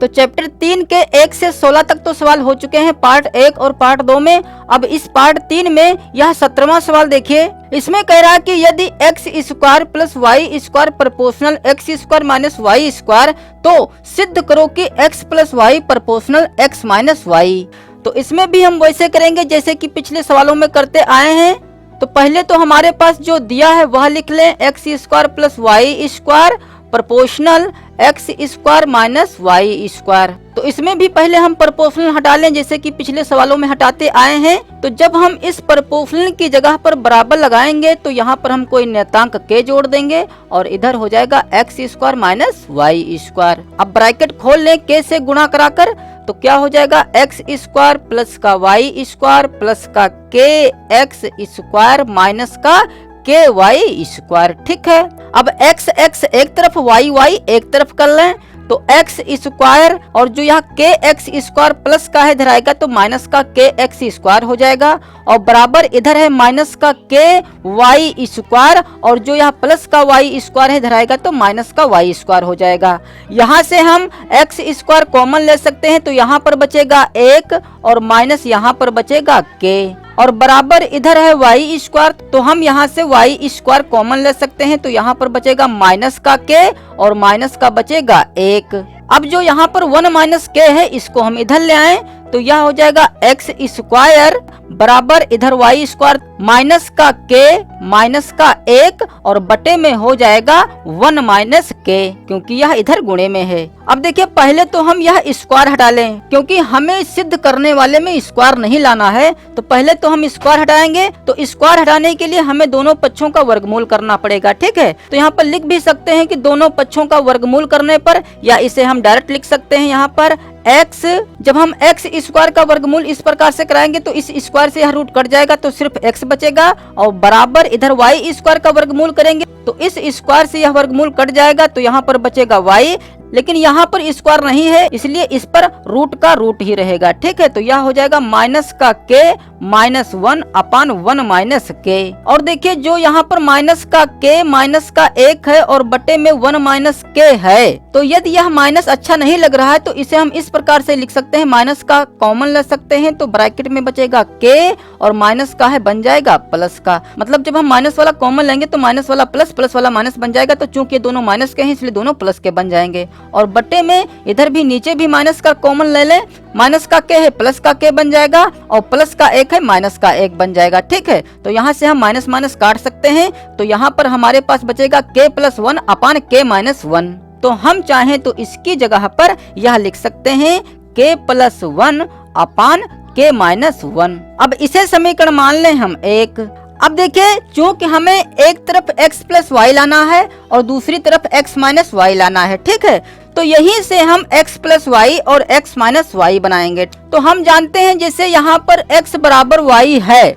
तो चैप्टर 3 के 1 से 16 तक तो सवाल हो चुके हैं पार्ट 1 और पार्ट 2 में। अब इस पार्ट 3 में यह 17वां सवाल देखिए। इसमें कह रहा है कि यदि x square plus y square proportional x square minus y square, तो सिद्ध करो कि x plus y proportional x minus y. तो इसमें भी हम वैसे करेंगे जैसे कि पिछले सवालों में करते आए हैं। तो पहले तो हमारे पास जो दिया है वह लिख लें, x square plus y square proportional x square minus y square. तो इसमें भी पहले हम प्रोपोर्शनल हटा लें जैसे कि पिछले सवालों में हटाते आए हैं। तो जब हम इस प्रोपोर्शनल की जगह पर बराबर लगाएंगे तो यहाँ पर हम कोई नियतांक के जोड़ देंगे और इधर हो जाएगा x square minus y square. अब ब्रैकेट खोल लें के से गुणा कराकर, तो क्या हो जाएगा एक्स स्क्वायर प्लस का वाई स्क्वायर प्लस का के एक्स स्क्वायर माइनस का के वाई स्क्वायर। ठीक है, अब एक्स एक्स एक तरफ वाई वाई एक तरफ कर लें, तो एक्स स्क्वायर और जो यहाँ के एक्स स्क्वायर प्लस का है इधर आएगा तो माइनस का के एक्स स्क्वायर हो जाएगा, और बराबर इधर है माइनस का के वाई स्क्वायर और जो यहाँ प्लस का वाई स्क्वायर है इधर आएगा तो माइनस का वाई स्क्वायर हो जाएगा। यहाँ से हम एक्स स्क्वायर कॉमन ले सकते हैं, तो यहाँ पर बचेगा एक और माइनस यहाँ पर बचेगा के, और बराबर इधर है वाई स्क्वायर, तो हम यहाँ से वाई स्क्वायर कॉमन ले सकते हैं, तो यहाँ पर बचेगा माइनस का के और माइनस का बचेगा एक। अब जो यहाँ पर 1 माइनस के है इसको हम इधर ले आए, तो यह हो जाएगा एक्स स्क्वायर बराबर इधर वाई स्क्वायर माइनस का के माइनस का एक और बटे में हो जाएगा 1 माइनस के, क्योंकि यह इधर गुणे में है। अब देखिए पहले तो हम यह स्क्वायर हटा लें, क्योंकि हमें सिद्ध करने वाले में स्क्वायर नहीं लाना है। तो पहले तो हम स्क्वायर हटाएंगे, तो स्क्वायर हटाने के लिए हमें दोनों पक्षों का वर्गमूल करना पड़ेगा। ठीक है, तो यहाँ पर लिख भी सकते हैं कि दोनों पक्षों का वर्गमूल करने पर, या इसे हम डायरेक्ट लिख सकते हैं यहाँ पर x, जब हम x स्क्वायर का वर्गमूल इस प्रकार से कराएंगे तो इस स्क्वायर से यह रूट कट जाएगा तो सिर्फ x बचेगा, और बराबर इधर y स्क्वायर का वर्गमूल करेंगे तो इस स्क्वायर से यह वर्गमूल कट जाएगा तो यहाँ पर बचेगा y, लेकिन यहाँ पर स्क्वायर नहीं है इसलिए इस पर रूट का रूट ही रहेगा। ठीक है, तो यह हो जाएगा माइनस का के माइनस 1 अपान 1 माइनस के। और देखिए जो यहाँ पर माइनस का के माइनस का एक है और बटे में 1 माइनस के है, तो यदि यह माइनस अच्छा नहीं लग रहा है तो इसे हम इस प्रकार से लिख सकते हैं, माइनस का कॉमन ले सकते हैं, तो ब्रैकेट में बचेगा के और माइनस का है बन जाएगा प्लस का। मतलब जब हम माइनस वाला कॉमन लेंगे तो माइनस वाला प्लस, प्लस वाला माइनस बन जाएगा, तो चूंकि दोनों माइनस के हैं इसलिए दोनों प्लस के बन जाएंगे। और बटे में इधर भी नीचे भी माइनस का कॉमन ले लें, माइनस का के है प्लस का के बन जाएगा और प्लस का एक है माइनस का एक बन जाएगा। ठीक है, तो यहाँ से हम माइनस माइनस काट सकते हैं, तो यहाँ पर हमारे पास बचेगा के प्लस 1 अपान के माइनस 1। तो हम चाहें तो इसकी जगह पर यह लिख सकते हैं के प्लस 1 अपान के माइनस 1। अब इसे समीकरण मान लें हम एक। अब देखिए चूंकि हमें एक तरफ x प्लस वाई लाना है और दूसरी तरफ x माइनस वाई लाना है, ठीक है, तो यहीं से हम x प्लस वाई और x माइनस वाई बनाएंगे। तो हम जानते हैं जैसे यहाँ पर x बराबर y है,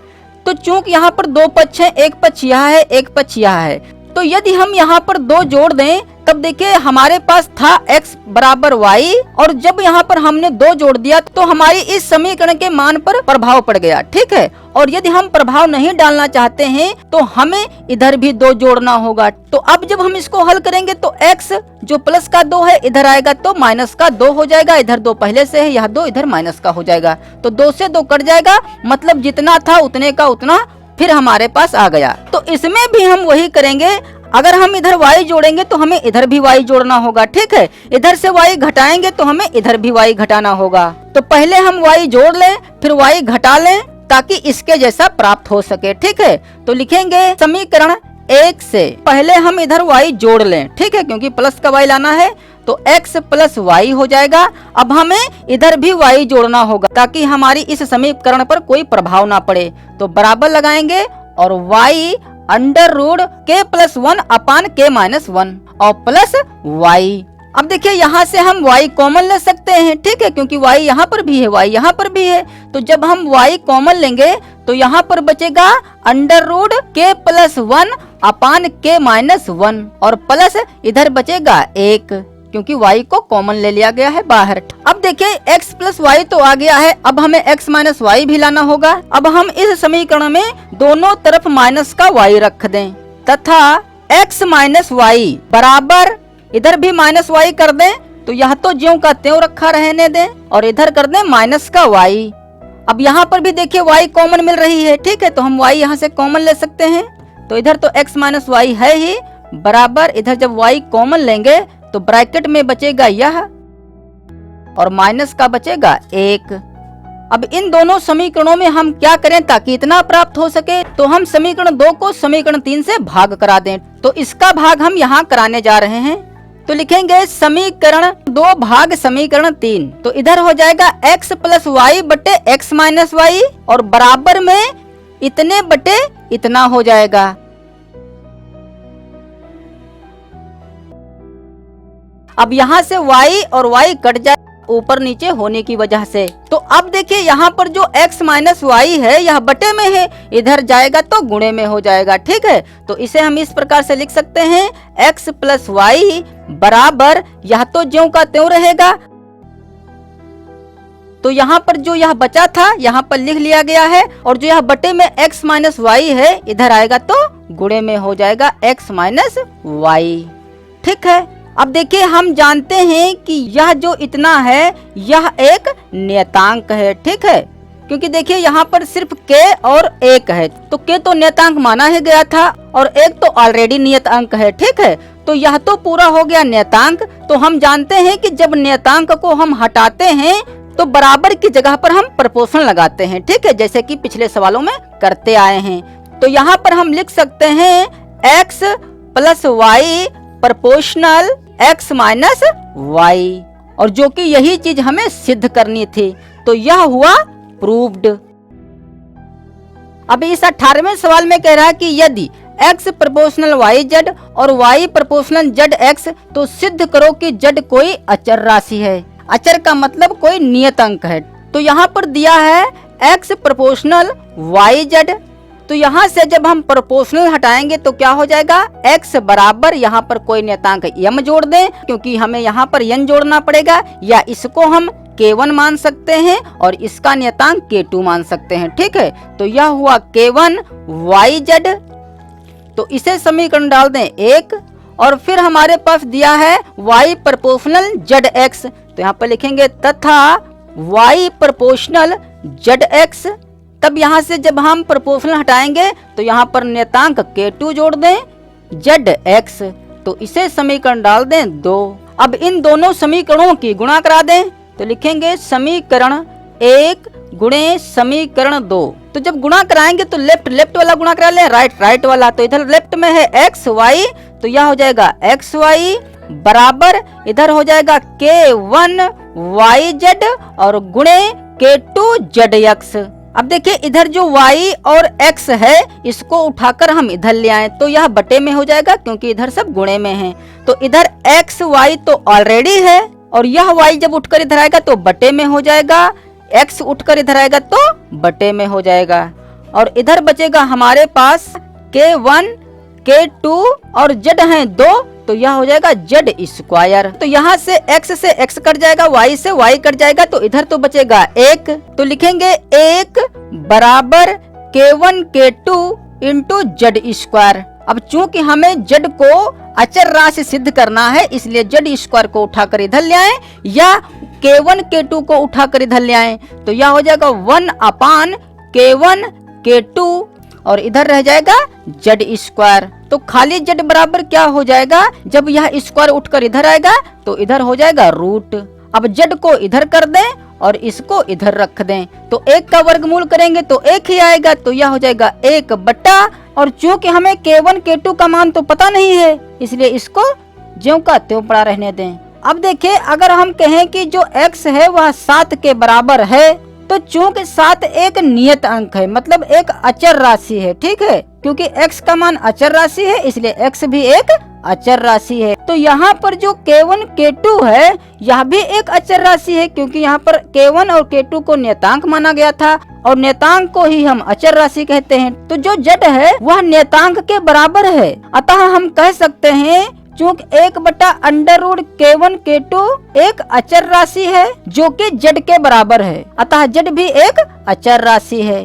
तो चूंकि यहाँ पर दो पक्ष हैं, एक पक्ष यह है एक पक्ष यह है, तो यदि हम यहाँ पर दो जोड़ दें तब देखिए हमारे पास था x बराबर y, और जब यहाँ पर हमने दो जोड़ दिया तो हमारी इस समीकरण के मान पर प्रभाव पड़ गया। ठीक है, और यदि हम प्रभाव नहीं डालना चाहते हैं तो हमें इधर भी दो जोड़ना होगा। तो अब जब हम इसको हल करेंगे तो x जो प्लस का 2 है इधर आएगा तो माइनस का 2 हो जाएगा, इधर 2 पहले से है, यह 2 इधर माइनस का हो जाएगा, तो 2 से 2 कट जाएगा, मतलब जितना था उतने का उतना फिर हमारे पास आ गया। तो इसमें भी हम वही करेंगे, अगर हम इधर y जोड़ेंगे तो हमें इधर भी y जोड़ना होगा। ठीक है, इधर से y घटाएंगे तो हमें इधर भी y घटाना होगा। तो पहले हम y जोड़ लें फिर y घटा लें ताकि इसके जैसा प्राप्त हो सके। ठीक है, तो लिखेंगे समीकरण 1 से पहले हम इधर y जोड़ लें, ठीक है, क्योंकि प्लस का y लाना है, तो x प्लस वाई हो जाएगा। अब हमें इधर भी y जोड़ना होगा ताकि हमारी इस समीकरण पर कोई प्रभाव ना पड़े, तो बराबर लगाएंगे और y अंडर रूट के प्लस 1 अपान के माइनस 1 और प्लस y। अब देखिए यहाँ से हम y कॉमन ले सकते हैं, ठीक है, क्योंकि y यहाँ पर भी है y यहाँ पर भी है, तो जब हम y कॉमन लेंगे तो यहाँ पर बचेगा अंडर रूट के प्लस 1 अपान के माइनस 1 और प्लस इधर बचेगा 1, क्योंकि y को कॉमन ले लिया गया है बाहर। अब देखिए x प्लस वाई तो आ गया है, अब हमें x माइनस वाई भी लाना होगा। अब हम इस समीकरण में दोनों तरफ माइनस का y रख दें तथा x माइनस वाई बराबर इधर भी माइनस वाई कर दें, तो यह तो ज्यों का त्यों रखा रहने दें और इधर कर दें माइनस का y। अब यहाँ पर भी देखिए y कॉमन मिल रही है, ठीक है, तो हम y यहाँ से कॉमन ले सकते हैं। तो इधर तो x माइनस y है ही, बराबर इधर जब y कॉमन लेंगे तो ब्रैकेट में बचेगा यह और माइनस का बचेगा 1। अब इन दोनों समीकरणों में हम क्या करें ताकि इतना प्राप्त हो सके, तो हम समीकरण 2 को समीकरण 3 से भाग करा दें। तो इसका भाग हम यहाँ कराने जा रहे हैं। तो लिखेंगे समीकरण 2 भाग समीकरण 3। तो इधर हो जाएगा x प्लस वाई बटे x माइनस वाई और बराबर में इतने बटे इतना हो जाएगा। अब यहाँ से y और y कट जाए ऊपर नीचे होने की वजह से। तो अब देखिए यहाँ पर जो x माइनस वाई है यह बटे में है, इधर जाएगा तो गुणे में हो जाएगा, ठीक है। तो इसे हम इस प्रकार से लिख सकते हैं x प्लस वाई बराबर यह तो ज्यों का त्यों रहेगा। तो यहाँ पर जो यह बचा था यहाँ पर लिख लिया गया है और जो यह बटे में x माइनस वाई है इधर आएगा तो गुणे में हो जाएगा x माइनस वाई, ठीक है। अब देखिए हम जानते हैं कि यह जो इतना है यह एक नियतांक है, ठीक है, क्योंकि देखिए यहाँ पर सिर्फ k और 1 है, तो k तो नियतांक माना ही गया था और 1 तो ऑलरेडी नियतांक है, ठीक है। तो यह तो पूरा हो गया नियतांक। तो हम जानते हैं कि जब नियतांक को हम हटाते हैं तो बराबर की जगह पर हम प्रपोर्शन लगाते हैं, ठीक है, जैसे कि पिछले सवालों में करते आए हैं। तो यहाँ पर हम लिख सकते हैं x plus y proportional x minus y, और जो कि यही चीज हमें सिद्ध करनी थी। तो यह हुआ प्रूव्ड। अब इस 18वें सवाल में कह रहा है कि यदि x प्रपोर्शनल वाई जेड और y प्रपोर्शनल जेड एक्स तो सिद्ध करो कि z कोई अचर राशि है। अचर का मतलब कोई नियत अंक है। तो यहाँ पर दिया है x प्रपोर्शनल वाई जेड, तो यहाँ से जब हम प्रोपोर्शनल हटाएंगे तो क्या हो जाएगा x बराबर यहाँ पर कोई नियतांक m जोड़ दें, क्योंकि हमें यहाँ पर n जोड़ना पड़ेगा, या इसको हम k1 मान सकते हैं और इसका नियतांक k2 मान सकते हैं, ठीक है। तो यह हुआ k1 yz। तो इसे समीकरण डाल दें 1 और फिर हमारे पास दिया है y प्रोपोर्शनल zx, तो यहाँ पर लिखेंगे तथा y प्रोपोर्शनल zx। तब यहाँ से जब हम प्रोपोर्शनल हटाएंगे तो यहाँ पर नियतांक k2 जोड़ दें zx, तो इसे समीकरण डाल दें 2। अब इन दोनों समीकरणों की गुणा करा दें, तो लिखेंगे समीकरण 1 गुणे समीकरण 2। तो जब गुणा कराएंगे तो लेफ्ट वाला गुणा करा लें, राइट वाला। तो इधर लेफ्ट में है x y, तो यह हो जाएगा x y बराबर इधर हो जाएगा k1 yz और गुणे k2 zx। अब देखिए इधर जो y और x है इसको उठाकर हम इधर ले आए तो यह बटे में हो जाएगा, क्योंकि इधर सब गुणे में है। तो इधर x y तो ऑलरेडी है और यह y जब उठकर इधर आएगा तो बटे में हो जाएगा, x उठकर इधर आएगा तो बटे में हो जाएगा। और इधर बचेगा हमारे पास k1 k2 और z हैं 2, तो यह हो जाएगा z स्क्वायर। तो यहाँ से x कट जाएगा, y से y कट जाएगा, तो इधर तो बचेगा 1। तो लिखेंगे 1 बराबर k1 k2 into z square. अब चूंकि हमें z को अचर राशि सिद्ध करना है इसलिए z स्क्वायर को उठाकर इधर ले आए या k1 k2 को उठाकर इधर ले आए, तो यह हो जाएगा 1 अपान k1 k2 और इधर रह जाएगा z स्क्वायर। तो खाली z बराबर क्या हो जाएगा, जब यह स्क्वायर उठकर इधर आएगा तो इधर हो जाएगा रूट। अब z को इधर कर दें और इसको इधर रख दें, तो 1 का वर्गमूल करेंगे तो 1 ही आएगा, तो यह हो जाएगा 1 बटा। और चूंकि हमें k1 k2 का मान तो पता नहीं है इसलिए इसको ज्यों का त्यों पड़ा रहने दें। अब देखिए अगर हम कहें कि जो x है वह 7 के बराबर है, तो चूंकि 7 एक नियत अंक है मतलब एक अचर राशि है, ठीक है, क्योंकि x का मान अचर राशि है इसलिए x भी एक अचर राशि है। तो यहाँ पर जो k1 k2 है यह भी एक अचर राशि है, क्योंकि यहाँ पर k1 और k2 को नियतांक माना गया था और नियतांक को ही हम अचर राशि कहते हैं। तो जो z है वह नियतांक के बराबर है, अतः हम कह सकते हैं चूंकि 1 बटा अंडर रूट k1 k2 एक अचर राशि है जो कि z के बराबर है, अतः z भी एक अचर राशि है।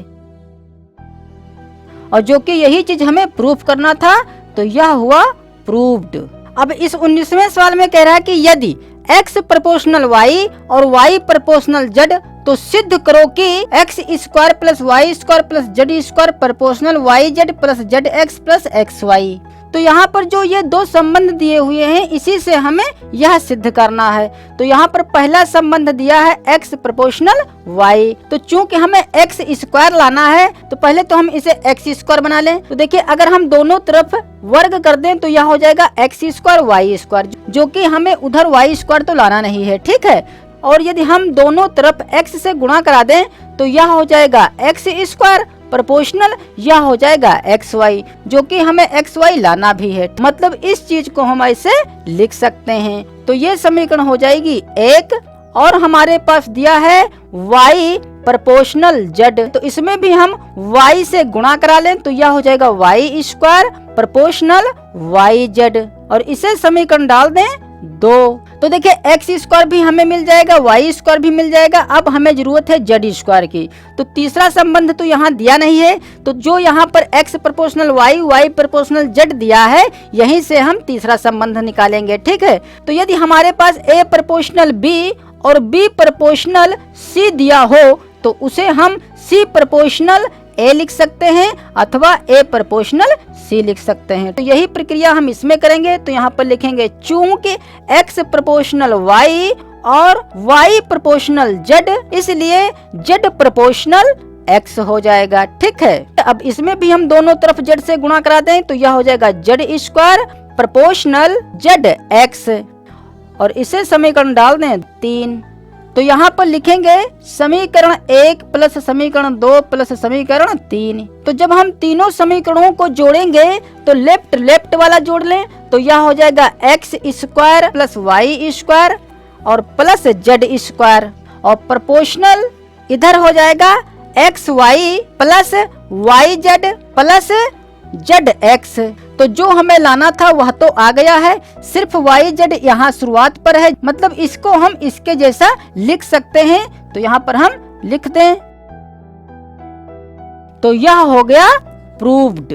और जो कि यही चीज हमें प्रूफ करना था, तो यह हुआ प्रूव्ड। अब इस 19वें सवाल में कह रहा है कि यदि x प्रोपोर्शनल y और y प्रोपोर्शनल z, तो सिद्ध करो कि x square plus y square plus z square proportional y z plus z x plus x y. तो यहाँ पर जो ये दो संबंध दिए हुए हैं, इसी से हमें यह सिद्ध करना है। तो यहाँ पर पहला संबंध दिया है x प्रोपोर्शनल y। तो चूंकि हमें x स्क्वायर लाना है, तो पहले तो हम इसे x स्क्वायर बना लें। तो देखिए, अगर हम दोनों तरफ वर्ग कर दें तो यह हो जाएगा x स्क्वायर वाई स्क्वायर, जो कि हमें उधर y स्क्वायर तो लाना नहीं है, ठीक है। और यदि हम दोनों तरफ x से गुणा करा दें तो यह हो जाएगा x स्क्वायर प्रोपोर्शनल, यह हो जाएगा एक्स वाई, जो कि हमें एक्स वाई लाना भी है। मतलब इस चीज को हम ऐसे लिख सकते हैं। तो ये समीकरण हो जाएगी एक, और हमारे पास दिया है y प्रोपोर्शनल z, तो इसमें भी हम y से गुणा करा लें तो यह हो जाएगा y square proportional y z, और इसे समीकरण डाल दें 2। तो देखिए, एक्स स्क्वायर भी हमें मिल जाएगा, वाई स्क्वायर भी मिल जाएगा। अब हमें जरूरत है जेड स्क्वायर की। तो तीसरा संबंध तो यहाँ दिया नहीं है, तो जो यहाँ पर x proportional y, y proportional z दिया है, यहीं से हम तीसरा संबंध निकालेंगे, ठीक है। तो यदि हमारे पास ए प्रोपोर्शनल बी और बी प्रोपोर्शनल सी दिया हो, तो उसे हम सी प्रोपोर्शनल ए लिख सकते हैं अथवा ए प्रोपोर्शनल सी लिख सकते हैं। तो यही प्रक्रिया हम इसमें करेंगे। तो यहाँ पर लिखेंगे चूंकि x प्रोपोर्शनल y और y प्रोपोर्शनल z, इसलिए z प्रोपोर्शनल x हो जाएगा, ठीक है। अब इसमें भी हम दोनों तरफ z से गुणा करा दें तो यह हो जाएगा z square proportional z x, और इसे समीकरण डाल दें 3। तो यहाँ पर लिखेंगे समीकरण 1 प्लस समीकरण 2 प्लस समीकरण 3। तो जब हम तीनों समीकरणों को जोड़ेंगे तो लेफ्ट लेफ्ट वाला जोड़ लें तो यह हो जाएगा x square plus y square और प्लस जेड स्क्वायर, और प्रोपोर्शनल इधर हो जाएगा x y plus y z plus z x. तो जो हमें लाना था वह तो आ गया है, सिर्फ वाई जेड यहाँ शुरुआत पर है, मतलब इसको हम इसके जैसा लिख सकते हैं। तो यहाँ पर हम लिख दें, तो यह हो गया प्रूव्ड।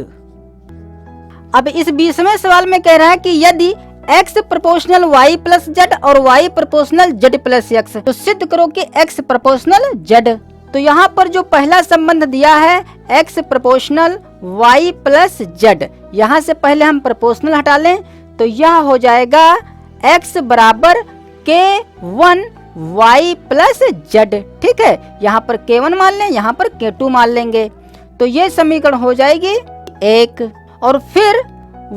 अब इस 20वें सवाल में कह रहा है कि यदि x proportional y plus Z और y proportional z plus x, तो सिद्ध करो कि x प्रोपोर्शनल z। तो यहाँ पर जो पहला संबंध दिया है x proportional y plus z, यहाँ से पहले हम प्रोपोर्शनल हटा लें तो यह हो जाएगा x बराबर k1 y प्लस z, ठीक है। यहाँ पर k1 मान लें, यहाँ पर k2 मान लेंगे, तो ये समीकरण हो जाएगी 1। और फिर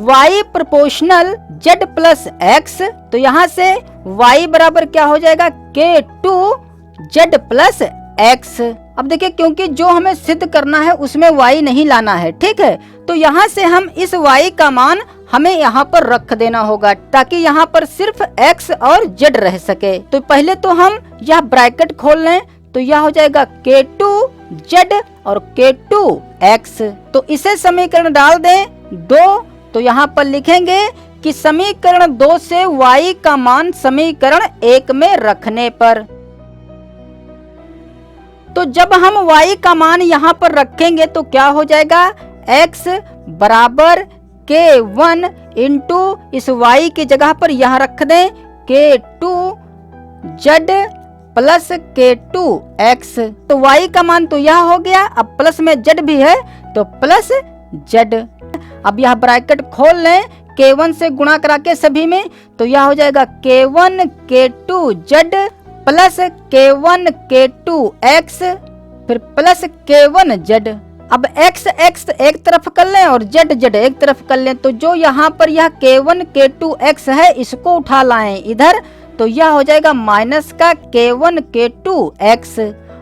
y proportional z plus x, तो यहाँ से y बराबर क्या हो जाएगा k2 z प्लस x। अब देखिए, क्योंकि जो हमें सिद्ध करना है उसमें y नहीं लाना है, ठीक है। तो यहाँ से हम इस y का मान हमें यहाँ पर रख देना होगा ताकि यहाँ पर सिर्फ x और z रह सके। तो पहले तो हम यह ब्रैकेट खोल लें तो यह हो जाएगा k2 z और k2 x। तो इसे समीकरण डाल दें 2। तो यहाँ पर लिखेंगे कि समीकरण 2 से y का मान समीकरण 1 में रखने पर, तो जब हम y का मान यहाँ पर रखेंगे तो क्या हो जाएगा, x बराबर k1 इंटू इस y की जगह पर यहाँ रख दें k2 z plus k2 x। तो y का मान तो यह हो गया, अब प्लस में z भी है तो प्लस z। अब यह ब्रैकेट खोल लें k1 से गुणा करा के सभी में, तो यह हो जाएगा k1 k2 z plus k1 k2 x फिर प्लस k1 z। अब x x एक तरफ कर लें और z z एक तरफ कर लें, तो जो यहाँ पर यह k1 k2 x है इसको उठा लाएं इधर, तो यह हो जाएगा माइनस का k1 k2 x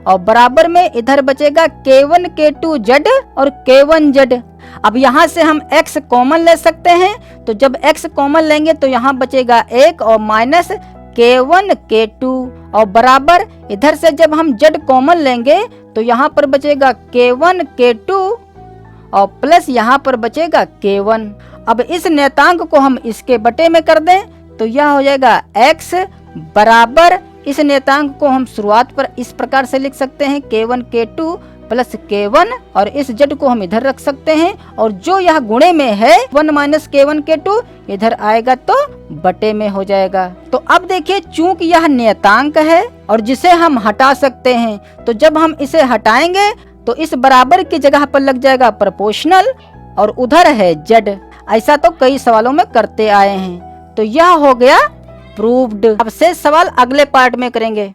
और बराबर में इधर बचेगा k1 k2 z और k1 z। अब यहाँ से हम x कॉमन ले सकते हैं, तो जब x कॉमन लेंगे तो यहाँ बचेगा 1 और माइनस k1 k2 और बराबर इधर से जब हम z कॉमन लेंगे तो यहाँ पर बचेगा k1 k2 और प्लस यहाँ पर बचेगा k1। अब इस नियतांक को हम इसके बटे में कर दें तो यह हो जाएगा x बराबर, इस नियतांक को हम शुरुआत पर इस प्रकार से लिख सकते हैं k1 k2 प्लस K1 और इस Z को हम इधर रख सकते हैं और जो यह गुणे में है 1 माइनस K1 K2 इधर आएगा तो बटे में हो जाएगा। तो अब देखिए चूंकि यह नियतांक है और जिसे हम हटा सकते हैं, तो जब हम इसे हटाएंगे तो इस बराबर की जगह पर लग जाएगा प्रोपोर्शनल और उधर है Z। ऐसा तो कई सवालों में करते आए हैं। तो यह हो गया प्रूव्ड। अब शेष सवाल अगले पार्ट में करेंगे।